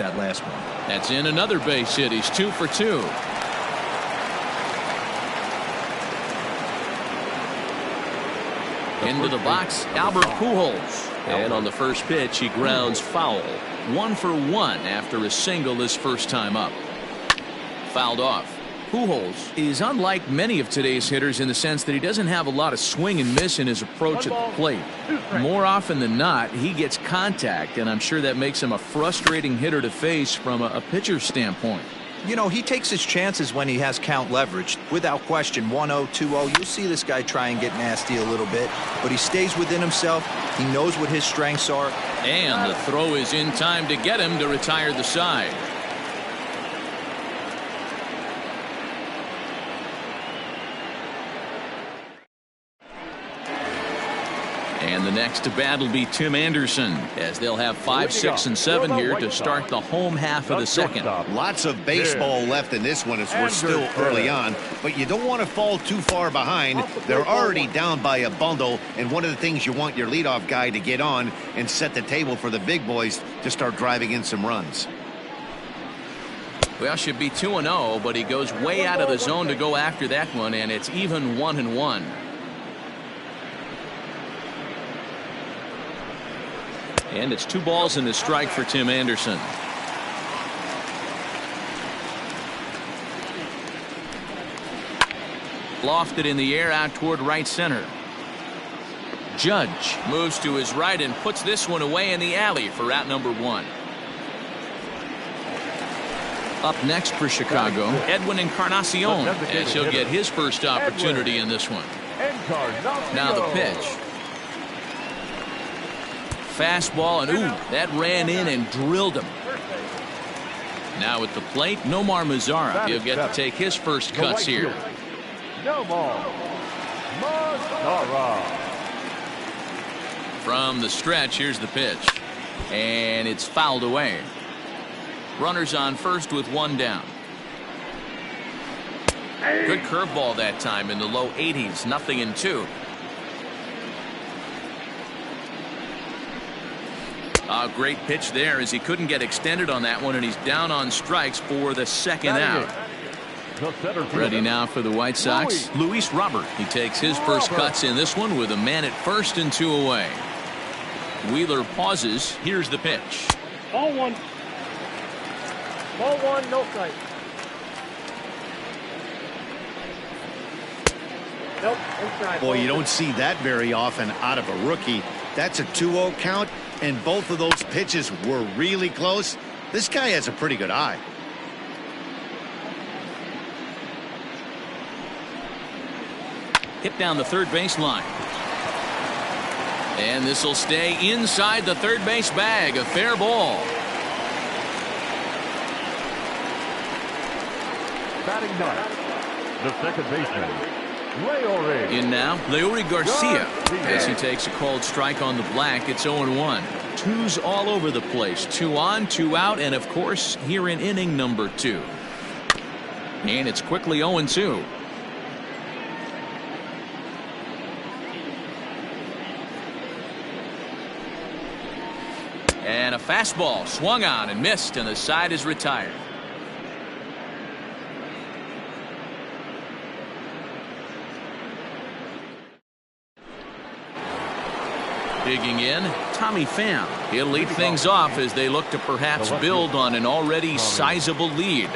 that last one. That's in another base hit. He's 2 for 2. Into the box, Albert Pujols. And on the first pitch, he grounds foul. 1 for 1 after a single his first time up. Fouled off. Pujols is unlike many of today's hitters in the sense that he doesn't have a lot of swing and miss in his approach at the plate. More often than not, he gets contact, and I'm sure that makes him a frustrating hitter to face from a pitcher's standpoint. You know, he takes his chances when he has count leverage. Without question, 1-0, 2-0, you'll see this guy try and get nasty a little bit, but he stays within himself. He knows what his strengths are. And the throw is in time to get him to retire the side. And the next to bat will be Tim Anderson, as they'll have 5, 6, and 7 here to start the home half of the second. Lots of baseball left in this one as we're still early on, but you don't want to fall too far behind. They're already down by a bundle, and one of the things you want your leadoff guy to get on and set the table for the big boys to start driving in some runs. Well, should be 2-0, but he goes way out of the zone to go after that one, and it's even 1-1. And it's 2 balls and a strike for Tim Anderson. Lofted in the air out toward right center. Judge moves to his right and puts this one away in the alley for out number 1. Up next for Chicago, Edwin Encarnacion, as he'll get his first opportunity in this one. Now the pitch. Fastball, and ooh, that ran in and drilled him. Now at the plate, Nomar Mazara. He'll get to take his first cuts here. From the stretch, here's the pitch. And it's fouled away. Runners on first with 1 down. Good curveball that time in the low 80s, 0-2. A great pitch there as he couldn't get extended on that one, and he's down on strikes for the second out. Ready now for the White Sox, Luis Robert. He takes his first cuts in this one with a man at first and 2 away. Wheeler pauses. Here's the pitch. Ball 1. Ball 1, no strike. Nope, no strike. Boy, you don't see that very often out of a rookie. That's a 2-0 count, and both of those pitches were really close. This guy has a pretty good eye. Hit down the third base line. And this will stay inside the third base bag. A fair ball. Batting ninth, the second baseman, Leori. In now, Leori Garcia, as he takes a called strike on the black. It's 0-1. Twos all over the place. 2 on, 2 out, and of course here in inning number 2. And it's quickly 0-2. And a fastball swung on and missed, and the side is retired. Digging in, Tommy Pham. He'll lead things off as they look to perhaps build on an already sizable lead.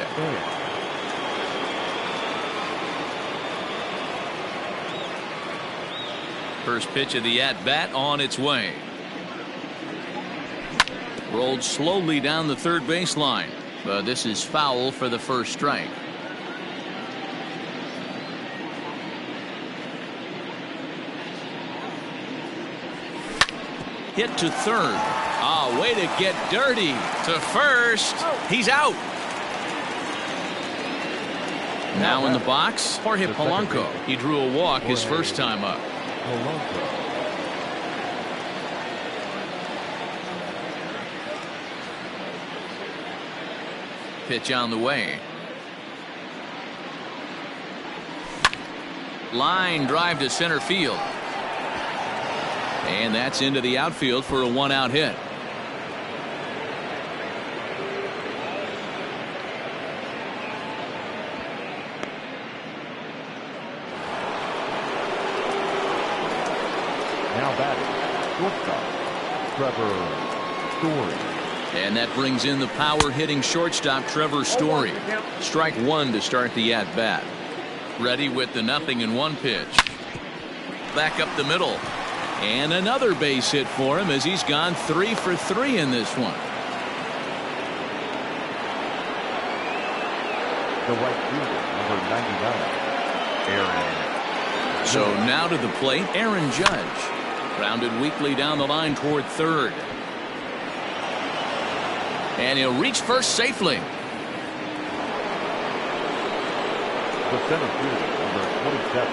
First pitch of the at-bat on its way. Rolled slowly down the third baseline, but this is foul for the first strike. Hit to third. Ah, way to get dirty. To first. He's out. Now in the box, Jorge Polanco. He drew a walk his first time up. Pitch on the way. Line drive to center field. And that's into the outfield for a 1-out hit. Shortstop, Trevor Story. And that brings in the power-hitting shortstop, Trevor Story. Strike one to start the at-bat. Ready with the 0-1 pitch. Back up the middle. And another base hit for him as he's gone 3 for 3 in this one. The right fielder, number 99, Aaron. So now to the plate, Aaron Judge. Grounded weakly down the line toward third. And he'll reach first safely. The center fielder, number 27,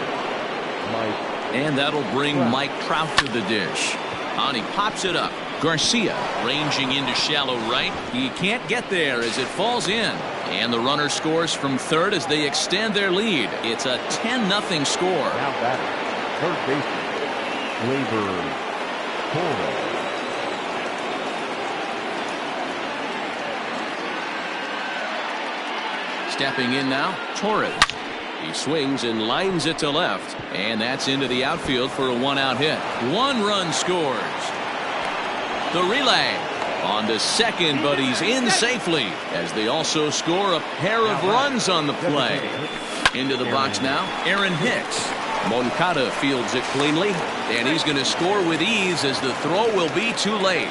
Mike. And that'll bring Mike Trout to the dish. On he pops it up. Garcia ranging into shallow right. He can't get there as it falls in. And the runner scores from third as they extend their lead. It's a 10-0 score. Now batting, third baseman, Gleyber Torres. Stepping in now, Torres. He swings and lines it to left. And that's into the outfield for a 1-out hit. 1 run scores. The relay on to second, but he's in safely as they also score a pair of runs on the play. Into the box now, Aaron Hicks. Moncada fields it cleanly, and he's going to score with ease as the throw will be too late.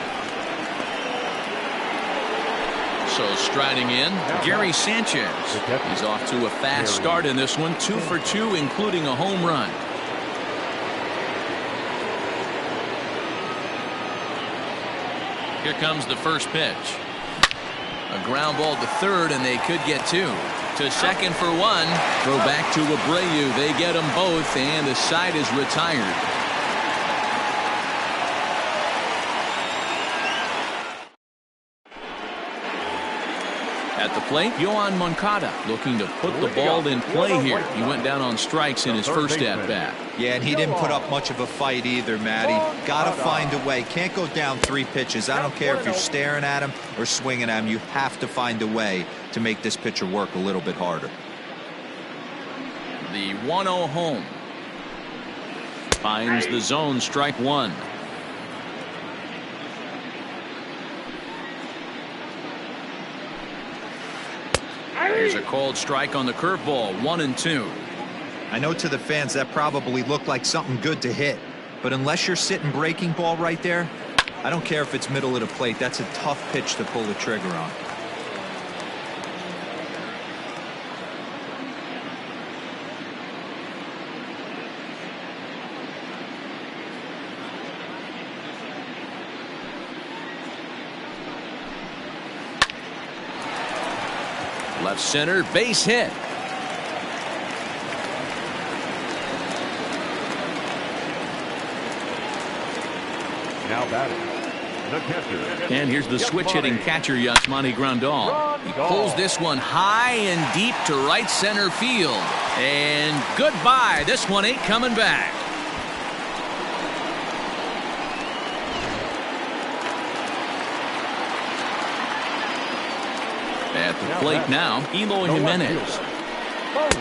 So striding in, Gary Sanchez. He's off to a fast start in this one, 2 for 2, including a home run. Here comes the first pitch. A ground ball to third, and they could get 2. To second for 1. Throw back to Abreu. They get them both, and the side is retired. At the plate, Yohan Moncada looking to put the ball in play here. He went down on strikes in his first at-bat. Yeah, and he didn't put up much of a fight either, Matty. Got to find a way. Can't go down 3 pitches. I don't care if you're staring at him or swinging at him. You have to find a way to make this pitcher work a little bit harder. The 1-0 home. Finds the zone, strike 1. There's a called strike on the curveball, 1-2. I know to the fans that probably looked like something good to hit, but unless you're sitting breaking ball right there, I don't care if it's middle of the plate. That's a tough pitch to pull the trigger on. Left center, base hit. Now batting, the catcher. And here's the switch-hitting catcher, Yasmani Grandal. He pulls this one high and deep to right center field. And goodbye. This one ain't coming back. At the plate now, Eloy Jimenez.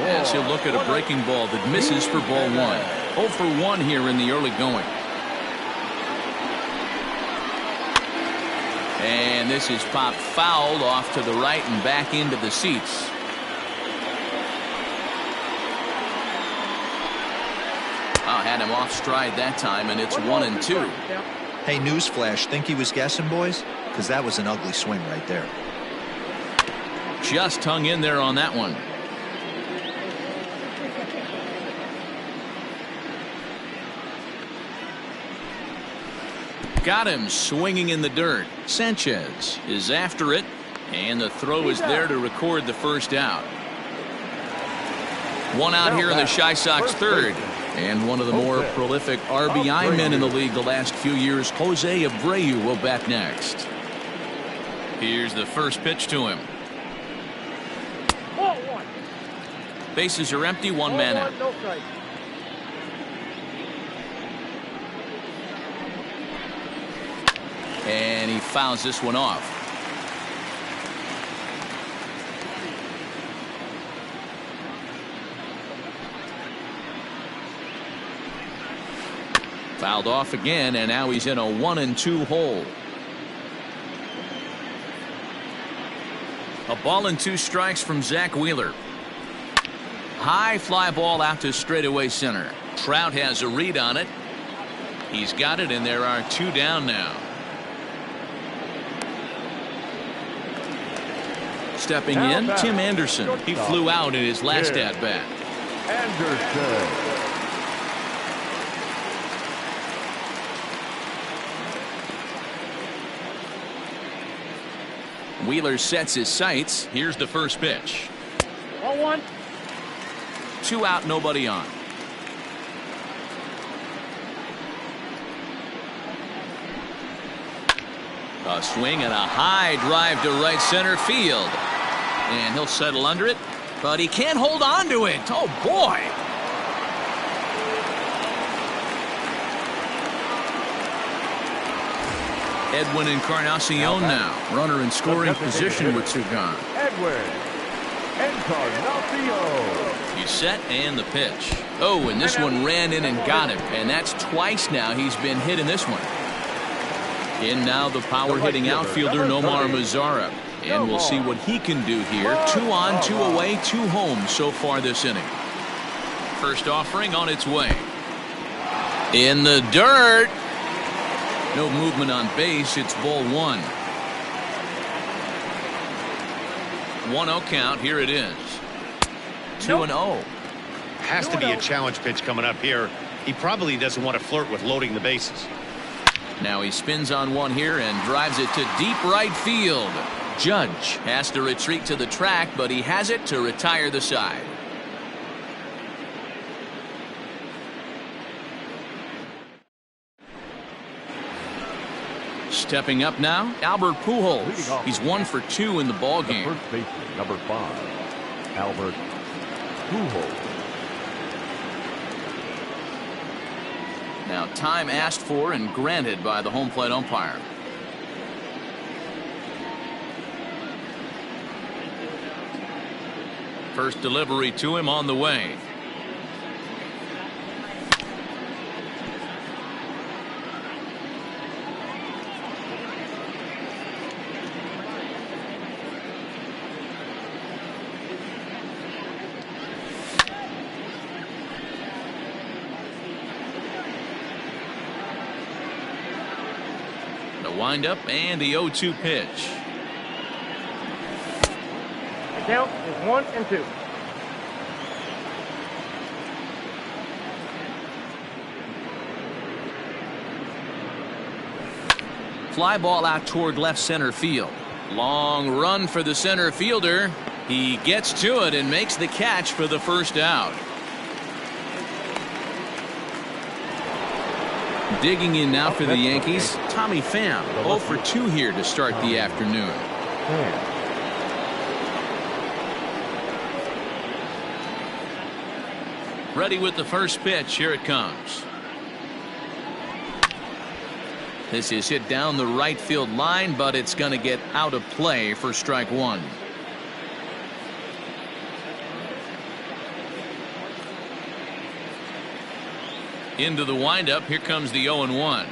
As he'll look at a breaking ball that misses for ball 1. 0 for 1 here in the early going. And this is popped fouled off to the right and back into the seats. Had him off stride that time, and it's 1-2. Hey, newsflash, think he was guessing, boys? Because that was an ugly swing right there. Just hung in there on that one. Got him swinging in the dirt. Sanchez is after it, and the throw is there to record the first out. 1 out here in the Chi Sox third. And one of the more prolific RBI men in the league the last few years, Jose Abreu, will bat next. Here's the first pitch to him. Bases are empty, 1 man out. And he fouls this one off. Fouled off again, and now he's in a 1-2 hole. A ball and 2 strikes from Zach Wheeler. High fly ball out to straightaway center. Trout has a read on it. He's got it, and there are 2 down now. Stepping in, Tim Anderson. He flew out in his last at-bat. Anderson. Wheeler sets his sights. Here's the first pitch. 1-1. 2 out, nobody on. A swing and a high drive to right center field. And he'll settle under it, but he can't hold on to it. Oh, boy. Edwin Encarnacion now. Runner in scoring position with 2 gone. Edwin Encarnacion. He's set and the pitch. Oh, and this one ran in and got him. And that's twice now he's been hit in this one. In now the power hitting outfielder Nomar Mazara. And we'll see what he can do here. 2 on, 2 away, 2 home so far this inning. First offering on its way. In the dirt. No movement on base. It's ball 1. 1-0 count. Here it is. 2-0. Has to be a challenge pitch coming up here. He probably doesn't want to flirt with loading the bases. Now he spins on one here and drives it to deep right field. Judge has to retreat to the track, but he has it to retire the side. Stepping up now, Albert Pujols. He's 1 for 2 in the ball game. First baseman, number 5, Albert Pujols. Now time asked for and granted by the home plate umpire. First delivery to him on the way. The windup and the 0-2 pitch. The count is 1-2. Fly ball out toward left center field. Long run for the center fielder. He gets to it and makes the catch for the first out. Digging in now for the Yankees, Tommy Pham. 0 for 2 here to start the afternoon. Ready with the first pitch. Here it comes. This is hit down the right field line, but it's going to get out of play for strike 1. Into the windup. Here comes the 0-1.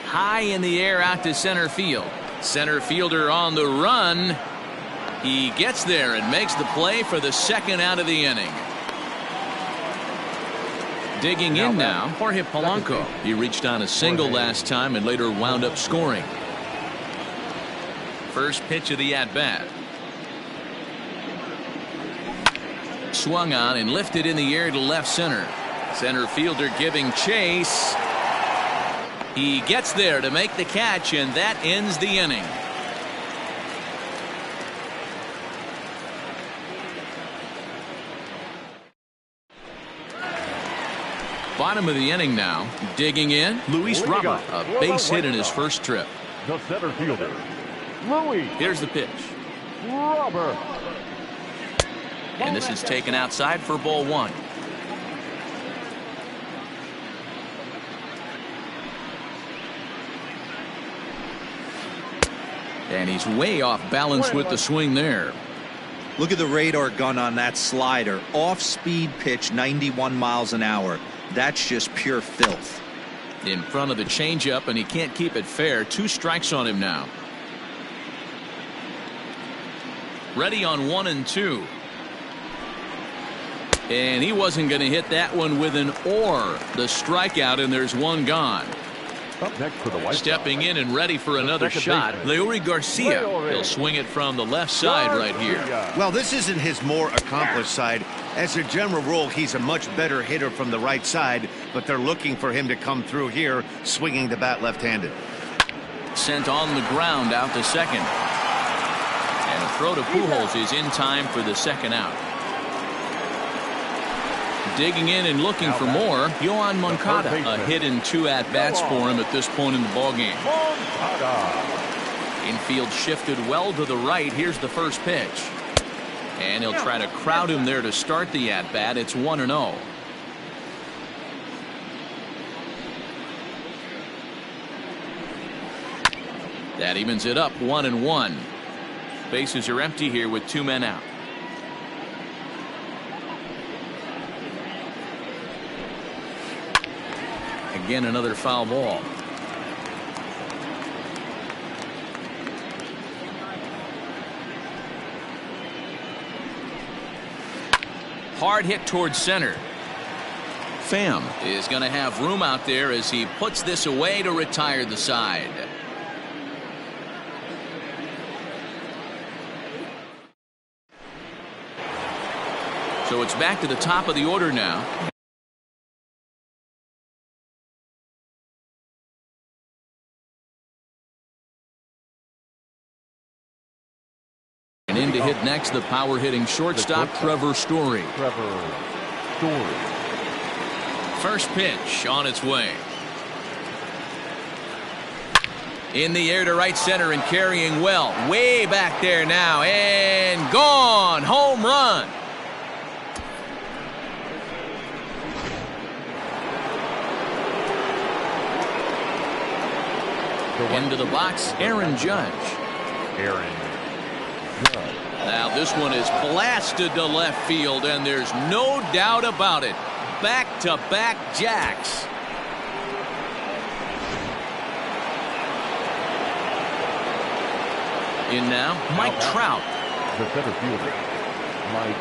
High in the air out to center field. Center fielder on the run. He gets there and makes the play for the second out of the inning. Digging in now, Jorge Polanco. He reached on a single last time and later wound up scoring. First pitch of the at-bat. Swung on and lifted in the air to left center. Center fielder giving chase. He gets there to make the catch, and that ends the inning. Bottom of the inning now. Digging in, Luis Robert. A base hit in his first trip. The center fielder, Luis. Here's the pitch. Robert. And this is taken outside for ball 1. And he's way off balance with the swing there. Look at the radar gun on that slider. Off speed pitch, 91 miles an hour. That's just pure filth. In front of the changeup, and he can't keep it fair. 2 strikes on him now. Ready on 1 and 2. And he wasn't going to hit that one with an or. The strikeout, and there's 1 gone. Up next for the White Stepping Sox, in and ready for another shot, Leury Garcia. He'll swing it from the left side right here. Well, this isn't his more accomplished side. As a general rule, he's a much better hitter from the right side, but they're looking for him to come through here, swinging the bat left-handed. Sent on the ground out to second. And a throw to Pujols is in time for the second out. Digging in and looking for more, Yohan Moncada. A hit and 2 at-bats for him at this point in the ballgame. Infield shifted well to the right. Here's the first pitch. And he'll try to crowd him there to start the at-bat. It's 1-0. That evens it up 1-1. Bases are empty here with 2 men out. Again, another foul ball. Hard hit towards center. Pham is going to have room out there as he puts this away to retire the side. So it's back to the top of the order now. And in to hit next, the power-hitting shortstop, Trevor Story. First pitch on its way. In the air to right center and carrying well. Way back there now. And gone. Home run. Into the box, Aaron Judge. Now this one is blasted to left field, and there's no doubt about it. Back-to-back jacks. In now, Mike Trout. The center fielder, Mike.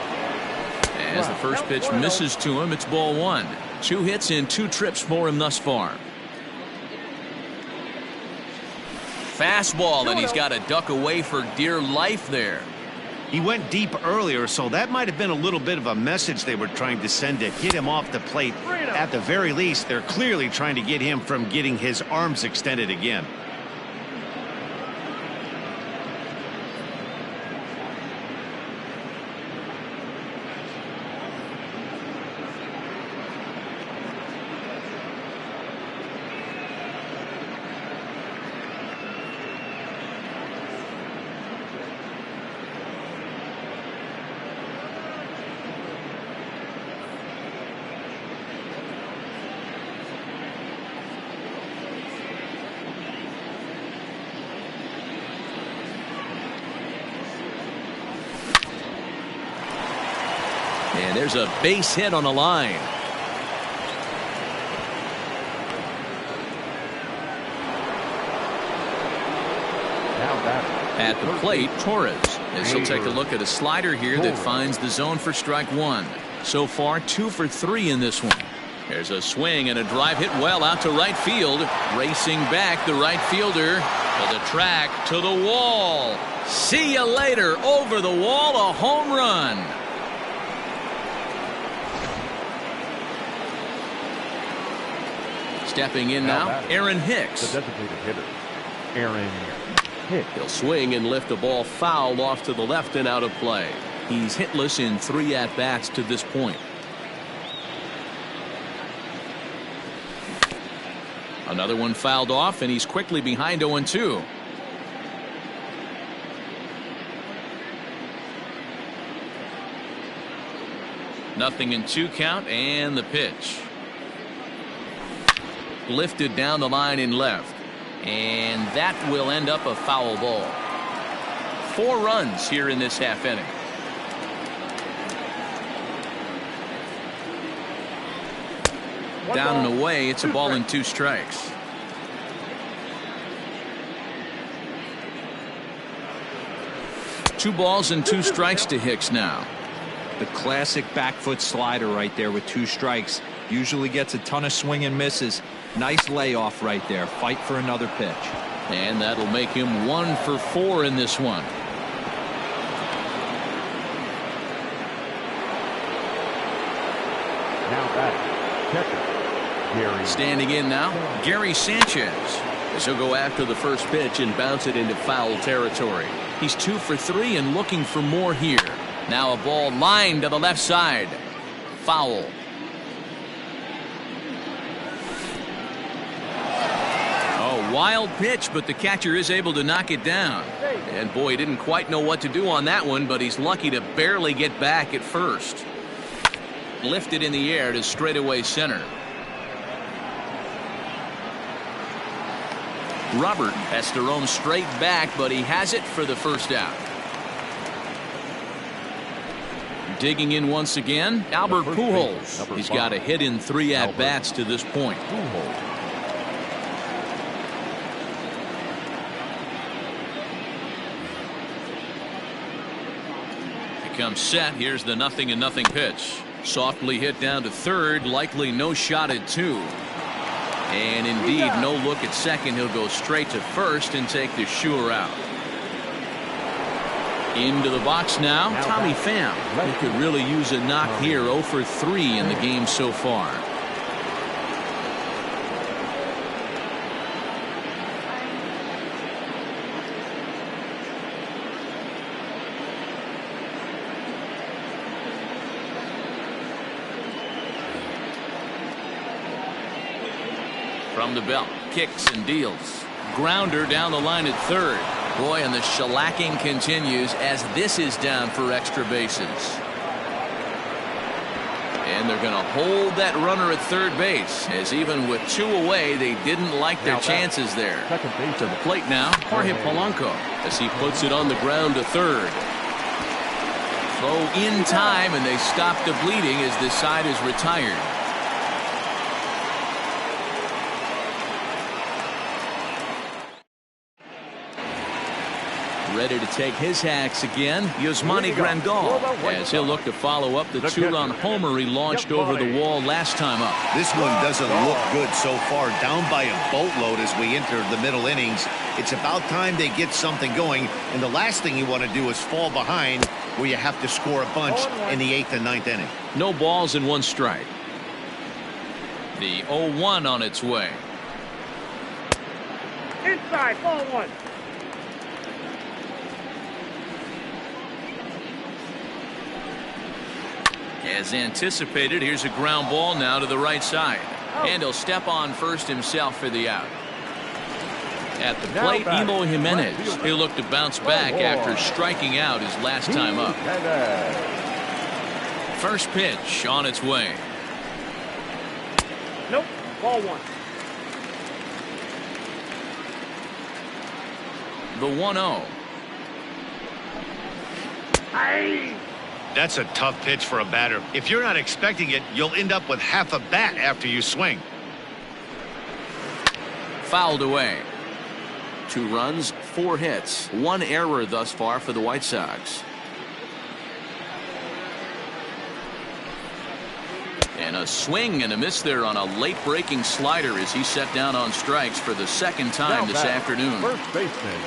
As the first pitch misses to him, it's ball 1. 2 hits in 2 trips for him thus far. Fastball, and he's got to duck away for dear life there. He went deep earlier, so that might have been a little bit of a message they were trying to send to get him off the plate. At the very least, they're clearly trying to get him from getting his arms extended again. And there's a base hit on the line. At the plate, Torres. As he'll take a look at a slider here that finds the zone for strike 1. So far, 2 for 3 in this one. There's a swing and a drive hit well out to right field. Racing back, the right fielder to the track, to the wall. See you later. Over the wall, a home run. Stepping in now, Aaron Hicks. The designated hitter, Aaron Hicks. He'll swing and lift the ball foul off to the left and out of play. He's hitless in 3 at-bats to this point. Another one fouled off, and he's quickly behind 0-2. Nothing in 2 count, and the pitch. Lifted down the line in left, and that will end up a foul ball. 4 runs here in this half inning. Down and away, it's a ball and 2 strikes. Two balls and 2 strikes to Hicks now. The classic back foot slider right there with 2 strikes. Usually gets a ton of swing and misses. Nice layoff right there. Fight for another pitch. And that'll make him 1 for 4 in this one. Now back, catcher, Gary. Standing in now, Gary Sanchez, as he'll go after the first pitch and bounce it into foul territory. He's 2 for 3 and looking for more here. Now a ball lined to the left side. Foul. Oh, wild pitch, but the catcher is able to knock it down. And boy, he didn't quite know what to do on that one, but he's lucky to barely get back at first. Lifted in the air to straightaway center. Robert has to roam straight back, but he has it for the first out. Digging in once again, Albert Pujols. He's got a hit in 3 at-bats to this point. He comes set. Here's the 0-0 pitch. Softly hit down to third, likely no shot at 2. And indeed, no look at second. He'll go straight to first and take the sure out. Into the box now, Tommy Pham. He could really use a knock here. 0 for 3 in the game so far. From the belt, kicks and deals. Grounder down the line at third. Boy, and the shellacking continues as this is down for extra bases. And they're going to hold that runner at third base, as even with 2 away, they didn't like their chances there. To the plate now, Jorge Polanco, as he puts it on the ground to third. Throw in time, and they stop the bleeding as this side is retired. Ready to take his hacks again, Yasmani Grandal, as he'll look to follow up the 2-run homer he launched over the wall last time up. This one doesn't look good so far, down by a boatload as we enter the middle innings. It's about time they get something going, and the last thing you want to do is fall behind where you have to score a bunch in the 8th and 9th inning. No balls and 1 strike. The 0-1 on its way. Inside, ball 1. As anticipated, here's a ground ball now to the right side. And he'll step on first himself for the out. At the plate, Emo Jimenez. He'll look to bounce back after striking out his last time up. First pitch on its way. Nope, ball 1. The 1-0. That's a tough pitch for a batter. If you're not expecting it, you'll end up with half a bat after you swing. Fouled away. 2 runs, 4 hits, 1 error thus far for the White Sox. And a swing and a miss there on a late breaking slider as he set down on strikes for the 2nd time this afternoon. First baseman.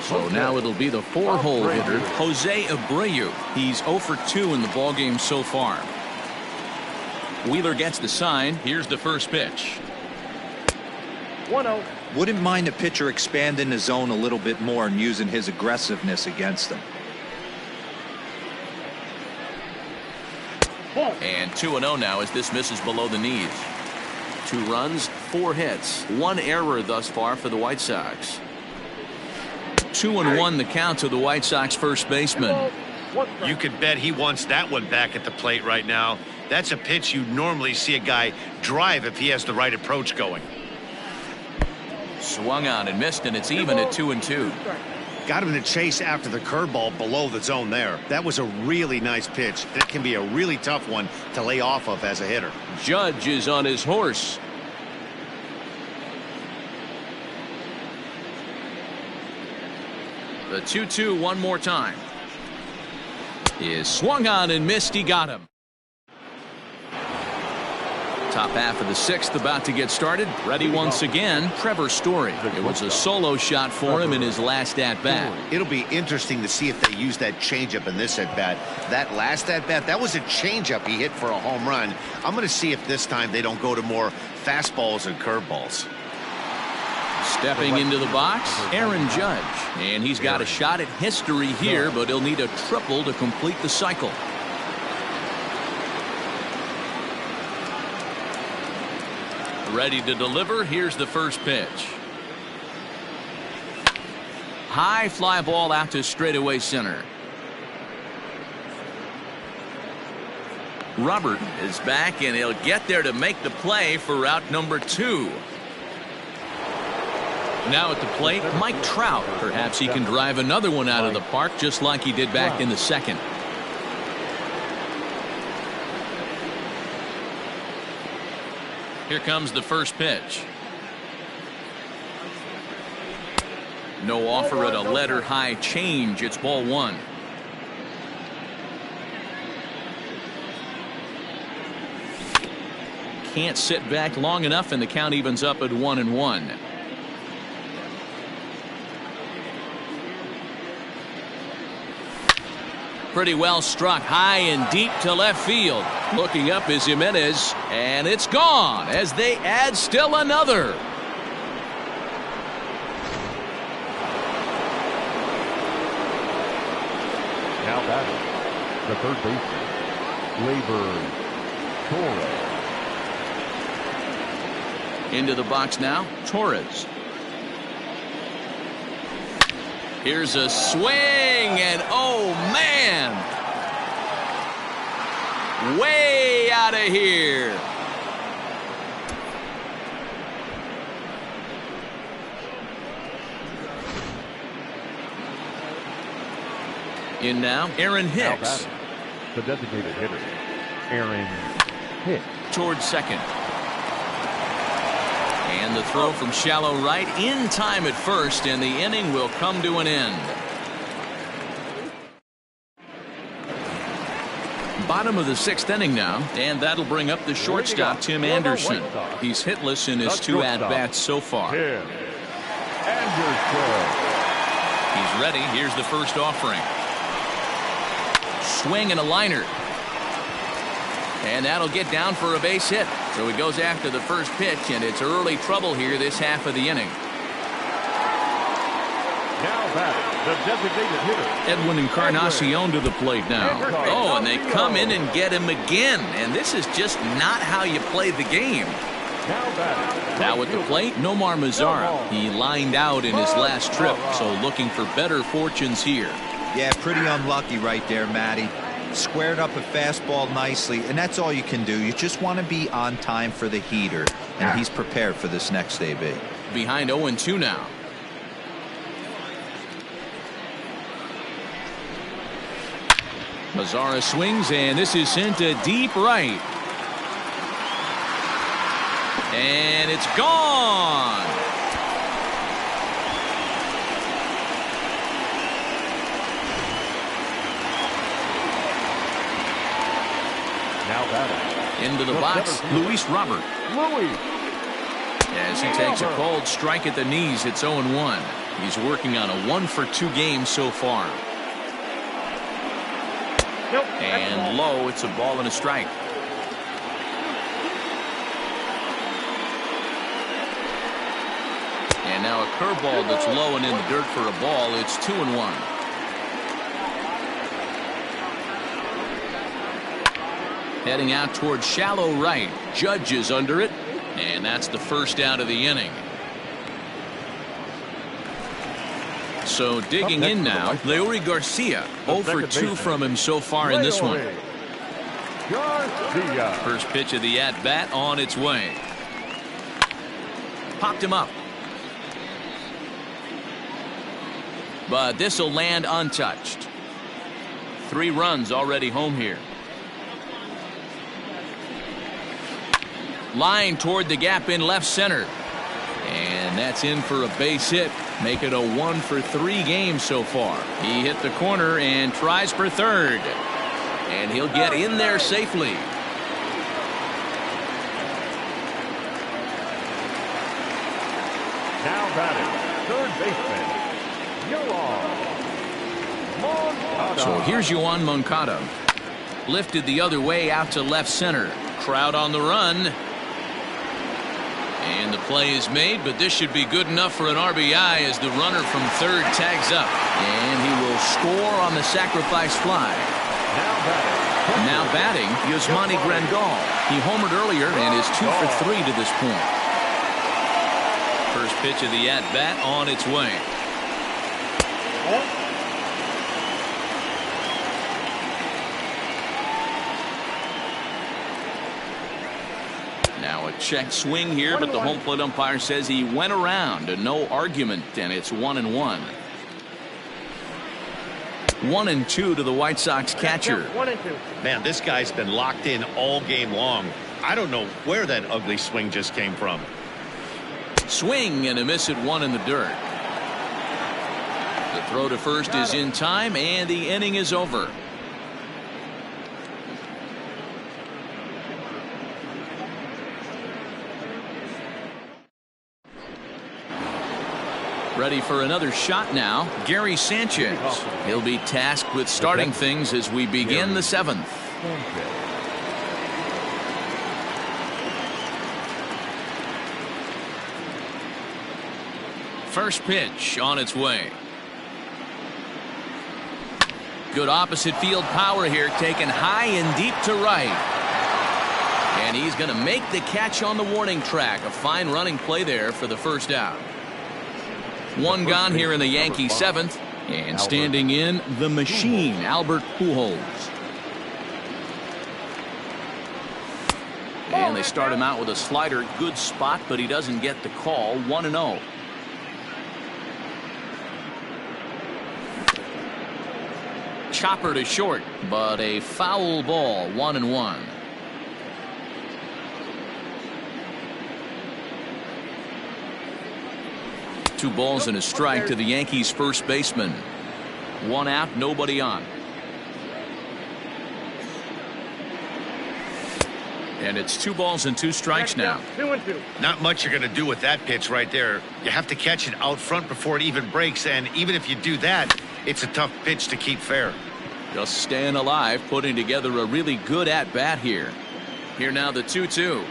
So now it'll be the 4-hole hitter, Jose Abreu. He's 0 for 2 in the ballgame so far. Wheeler gets the sign. Here's the first pitch. 1-0. Wouldn't mind a pitcher expanding the zone a little bit more and using his aggressiveness against them. And 2-0 now as this misses below the knees. 2 runs, 4 hits, 1 error thus far for the White Sox. 2-1 the count to the White Sox first baseman. You could bet he wants that one back at the plate right now. That's a pitch you normally see a guy drive if he has the right approach going. Swung on and missed, and it's even at 2-2. Got him to chase after the curveball below the zone there. That was a really nice pitch. That can be a really tough one to lay off of as a hitter. Judge is on his horse. The 2-2 one more time. Is swung on and missed. He got him. Top half of the sixth about to get started. Ready once again, Trevor Story. It was a solo shot for him in his last at-bat. It'll be interesting to see if they use that changeup in this at-bat. That last at-bat, that was a changeup he hit for a home run. I'm going to see if this time they don't go to more fastballs and curveballs. Stepping into the box, Aaron Judge. And he's got a shot at history here, but he'll need a triple to complete the cycle. Ready to deliver. Here's the first pitch. High fly ball out to straightaway center. Robert is back, and he'll get there to make the play for route number 2. Now at the plate, Mike Trout. Perhaps he can drive another one out of the park just like he did back in the second. Here comes the first pitch. No offer at a letter high change. It's ball 1. Can't sit back long enough, and the count evens up at 1-1. Pretty well struck high and deep to left field. Looking up is Jimenez, and it's gone as they add still another. Now batting, the third baseman, Gleyber Torres. Into the box now, Torres. Here's a swing, and oh man, way out of here. In now, Aaron Hicks. The designated hitter, Aaron Hicks. Towards second. And the throw from shallow right in time at first, and the inning will come to an end. Bottom of the sixth inning now, and that'll bring up the shortstop, Tim Anderson. He's hitless in his 2 at-bats so far. Tim Anderson. He's ready. Here's the first offering. Swing and a liner. And that'll get down for a base hit. So he goes after the first pitch, and it's early trouble here this half of the inning. Now batting, the designated hitter, Edwin Encarnacion to the plate now. Oh, and they come in and get him again. And this is just not how you play the game. Now at the plate, Nomar Mazara. He lined out in his last trip, so looking for better fortunes here. Yeah, pretty unlucky right there, Matty. Squared up a fastball nicely, and that's all you can do. You just want to be on time for the heater, and he's prepared for this next AB. Behind 0-2 now. Mazara swings, and this is sent to deep right. And it's gone. now batting. Into the box, Luis Robert. Louis. As he takes a cold strike at the knees, it's 0-1. He's working on a 1-for-2 game so far. And low, it's a ball and a strike. And now a curveball that's low and in the dirt for a ball. It's 2-1. Heading out towards shallow right. Judge is under it. And that's the first out of the inning. So digging in now, Leury Garcia. 0-for-2 from him so far in this one. Garcia. First pitch of the at-bat on its way. Popped him up. but this will land untouched. 3 runs already home here. Line toward the gap in left center. And that's in for a base hit. Make it a 1-for-3 game so far. He hit the corner and tries for third. And he'll get in there safely. Now batting, third baseman, Yoan Moncada. So here's Yoan Moncada. Lifted the other way out to left center. Crowd on the run. And the play is made, but this should be good enough for an RBI as the runner from third tags up. And he will score on the sacrifice fly. Now batting, Yasmani Grandal. He homered earlier and is 2 for 3 to this point. First pitch of the at-bat on its way. Now a check swing here, but the home plate umpire says he went around. No argument, and it's 1-1. 1-2 to the White Sox catcher. 1-2. Man, this guy's been locked in all game long. I don't know where that ugly swing just came from. Swing and a miss at 1 in the dirt. The throw to first is in time, and the inning is over. Ready for another shot now, Gary Sanchez. He'll be tasked with starting things as we begin the 7th. First pitch on its way. Good opposite field power here, taken high and deep to right. And he's going to make the catch on the warning track. A fine running play there for the first out. 1 gone here in the Yankee 7th. And standing in, the machine, Albert Pujols. And they start him out with a slider. Good spot, but he doesn't get the call. 1-0. Chopper to short, but a foul ball. 1-1. Two balls and a strike to the Yankees first baseman. 1 out, nobody on. And it's 2 balls and 2 strikes now. 2-2. Not much you're going to do with that pitch right there. You have to catch it out front before it even breaks, and even if you do that, it's a tough pitch to keep fair. Just staying alive, putting together a really good at-bat here. Here now the 2-2.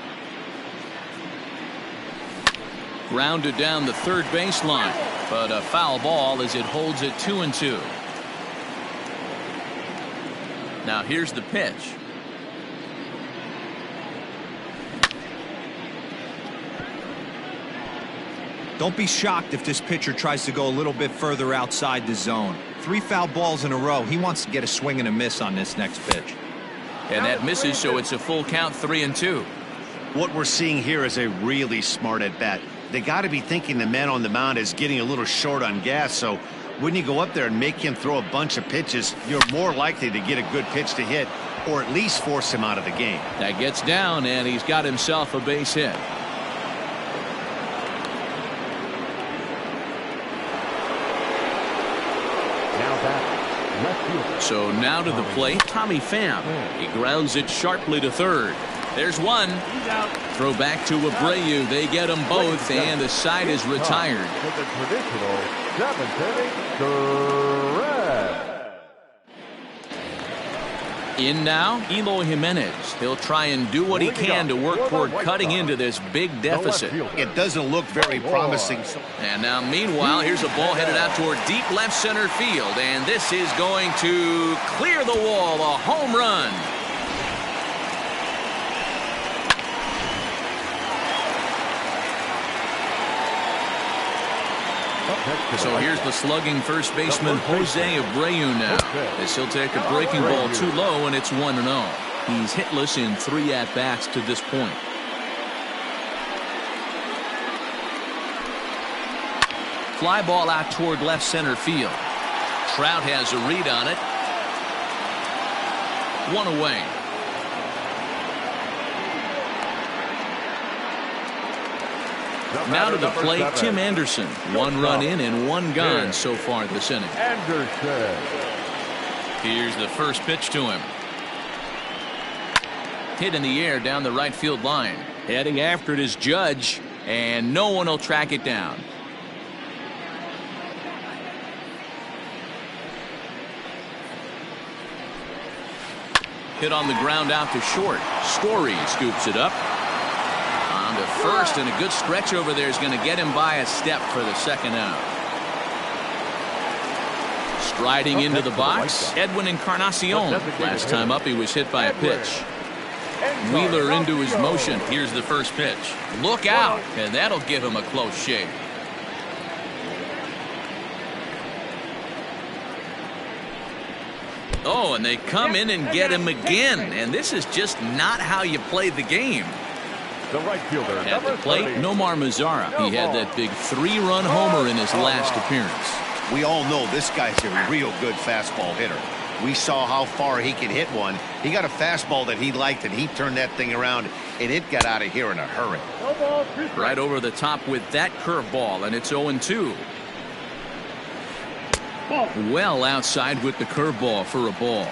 Grounded down the third baseline, but a foul ball as it holds it 2-2. Now here's the pitch. Don't be shocked if this pitcher tries to go a little bit further outside the zone. 3 foul balls in a row. He wants to get a swing and a miss on this next pitch. And that misses, so it's a full count, 3-2. What we're seeing here is a really smart at-bat. They got to be thinking the man on the mound is getting a little short on gas, so when you go up there and make him throw a bunch of pitches, you're more likely to get a good pitch to hit, or at least force him out of the game. That gets down, and he's got himself a base hit. So now to the plate, Tommy Pham. He grounds it sharply to third. There's one. Throw back to Abreu. They get them both, and the side is retired. In now, Eloy Jimenez. He'll try and do what he can to work toward cutting into this big deficit. It doesn't look very promising. And now, meanwhile, here's a ball headed out toward deep left center field, and this is going to clear the wall. A home run. So here's the slugging first baseman Jose Abreu now, as he'll take a breaking ball too low, and it's 1-0. He's hitless in 3 at-bats to this point. Fly ball out toward left center field. Trout has a read on it. One away. Now to the plate, Tim Anderson. One run in and one gone so far this inning. Anderson. Here's the first pitch to him. Hit in the air down the right field line. Heading after it is Judge, and no one will track it down. Hit on the ground out to short. Story scoops it up. On to first, and a good stretch over there is going to get him by a step for the second out. Striding into the box, Edwin Encarnacion. Last time up, he was hit by a pitch. Wheeler into his motion. Here's the first pitch. Look out, and that'll give him a close shave. Oh, and they come in and get him again, and this is just not how you play the game. The right fielder. At the plate, Nomar Mazara. He had that big 3-run homer in his last appearance. We all know this guy's a real good fastball hitter. We saw how far he could hit one. He got a fastball that he liked, and he turned that thing around, and it got out of here in a hurry. Right over the top with that curveball, and it's 0-2. Well outside with the curveball for a ball.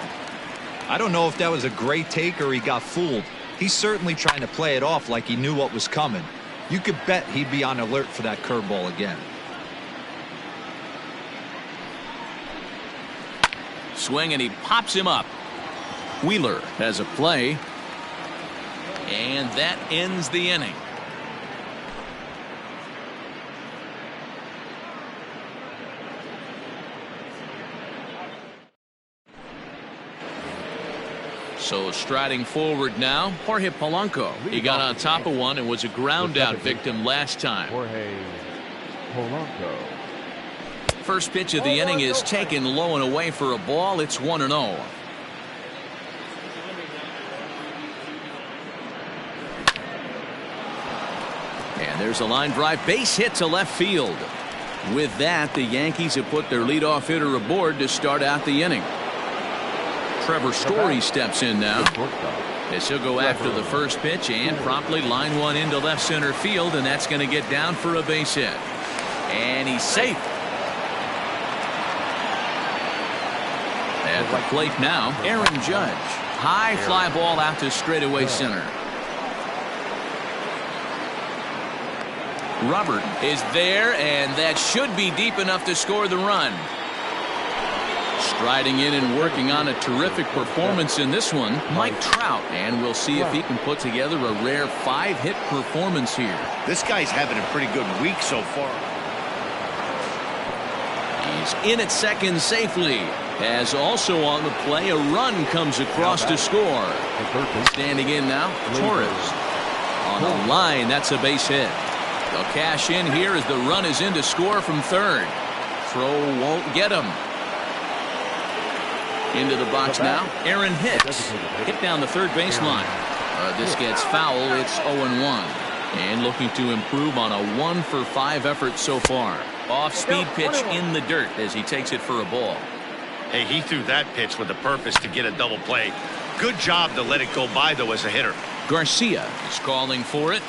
I don't know if that was a great take or he got fooled. He's certainly trying to play it off like he knew what was coming. You could bet he'd be on alert for that curveball again. Swing, and he pops him up. Wheeler has a play, and that ends the inning. So striding forward now, Jorge Polanco. He got on top of one and was a ground out victim last time. Jorge Polanco. First pitch of the inning is taken low and away for a ball. It's 1-0. And there's a line drive, base hit to left field. With that, the Yankees have put their leadoff hitter aboard to start out the inning. Trevor Story steps in now. As he'll go after the first pitch and promptly line one into left center field, and that's going to get down for a base hit. And he's safe. At the plate now, Aaron Judge. High fly ball out to straightaway center. Robert is there, and that should be deep enough to score the run. Striding in and working on a terrific performance in this one, Mike Trout. And we'll see if he can put together a rare 5-hit performance here. This guy's having a pretty good week so far. He's in at second safely. As also on the play, a run comes across to score. Standing in now, Torres. On the line, that's a base hit. They'll cash in here as the run is in to score from third. Throw won't get him. Into the box now, Aaron Hicks. Hit down the third baseline. This gets foul. It's 0-1. And looking to improve on a 1-for-5 effort so far. Off-speed pitch in the dirt as he takes it for a ball. Hey, he threw that pitch with the purpose to get a double play. Good job to let it go by, though, as a hitter. Garcia is calling for it.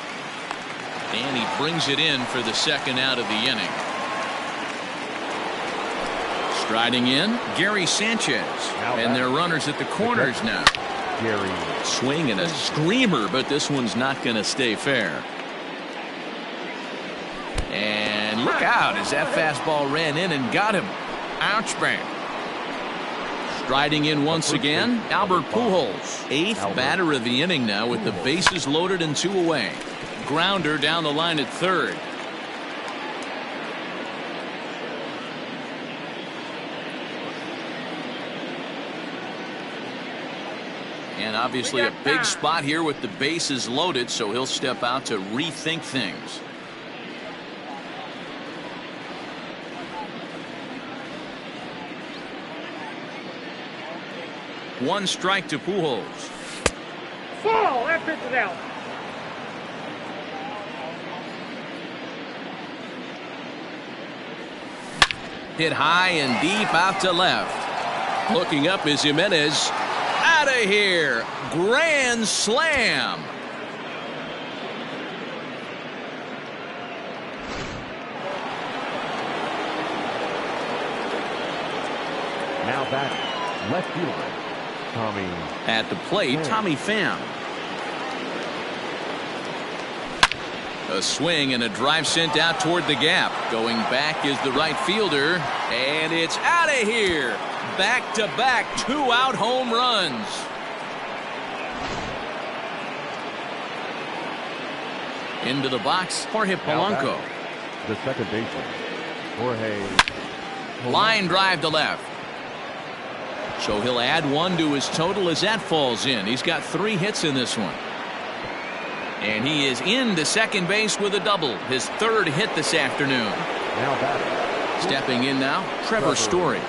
And he brings it in for the second out of the inning. Striding in, Gary Sanchez. And they're runners at the corners now. Gary. Swing and a screamer, but this one's not going to stay fair. And look out as that fastball ran in and got him. Ouch, bang. Striding in once again, Albert Pujols. 8th batter of the inning now with the bases loaded and 2 away. Grounder down the line at third. And obviously a big spot here with the bases loaded, so he'll step out to rethink things. One strike to Pujols. Foul! That pitch is out. Hit high and deep out to left. Looking up is Jimenez. Out of here. Grand slam. Now batting, left fielder, Tommy. At the plate, Tommy Pham. A swing and a drive sent out toward the gap. Going back is the right fielder, and it's out of here. Back-to-back 2-out home runs. Into the box, Jorge Polanco. The second baseman, Jorge. Line drive to left. So he'll add 1 to his total as that falls in. He's got 3 hits in this one. And he is into second base with a double. His 3rd hit this afternoon. Now batting. Stepping in now, Trevor Story.